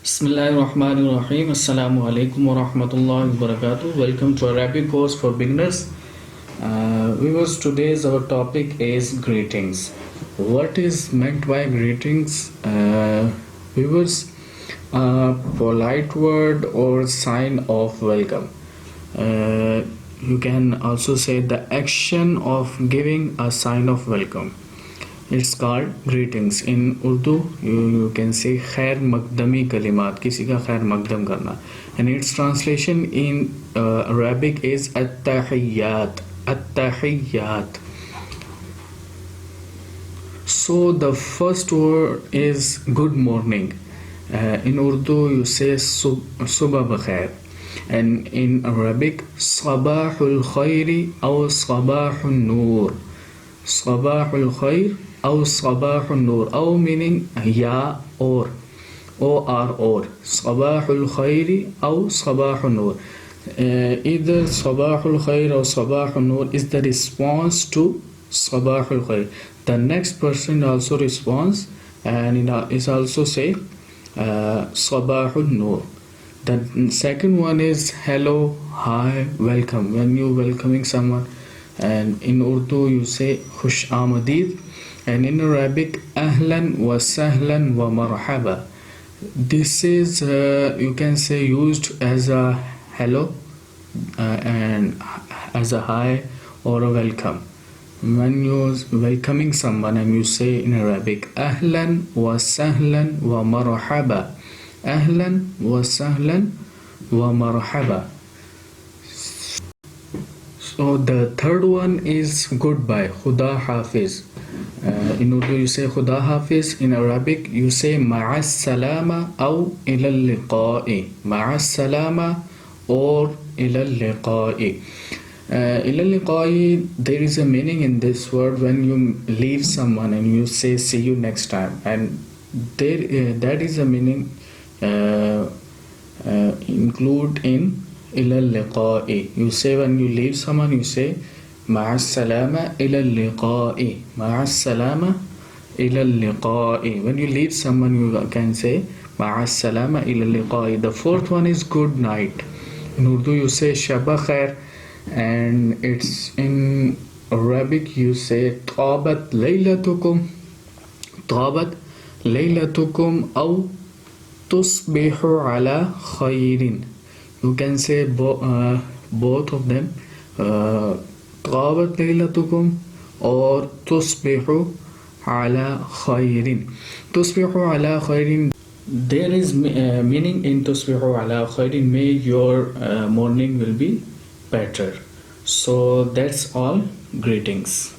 Bismillahirrahmanirrahim. Assalamu alaikum wa rahmatullahi wa barakatuh. Welcome to Arabic course for beginners. Viewers, today's our topic is greetings. What is meant by greetings? Viewers, polite word or sign of welcome. You can also say the action of giving a sign of welcome. It's called greetings. In Urdu, you can say khair maqdami kalimat, किसी का खैर मकदम करना. And its translation in Arabic is at-tahiyyat. At-tahiyyat. So the first word is good morning. In Urdu, you say subah bakhair. And in Arabic, sabahul khairi or sabahul noor. Sabahul khair or sabahul noor. Or meaning ya or sabahul khairi or sabahul noor. Either sabahul khair or sabahul noor is the response to sabahul khair. The next person also responds and is also say sabahul noor. The second one is hello, hi, welcome. When you welcoming someone, and in Urdu you say khush amadid, and in Arabic ahlan wa sahlan wa marhaba. This is you can say used as a hello and as a hi or a welcome. When you're welcoming someone and you say in Arabic ahlan wa sahlan wa marhaba. Ahlan wa sahlan wa marhaba. So the third one is goodbye, Khuda Hafiz. In Urdu you say Khuda Hafiz. In Arabic you say Ma'as salama or ila liqa'i. Ma'as salama or ila liqa'i. Ila liqa'i, there is a meaning in this word when you leave someone and you say see you next time, and there that is a meaning include in ila liqa'i. You say when you leave someone, you say ma'as salama ila liqa'i. Ma'as salama ila liqa'i. When you leave someone, you can say ma'as salama ila liqa'i. The fourth one is good night. In Urdu you say shaba khair, and it's in Arabic you say tabat laylatukum. Tabat laylatukum aw tusbihu ala khairin. You can say both of them, tabat laylatukum or tusbihu ala khairin. Tusbihu ala khairin, there is meaning in tusbihu ala khairin, may your morning will be better. So that's all. Greetings.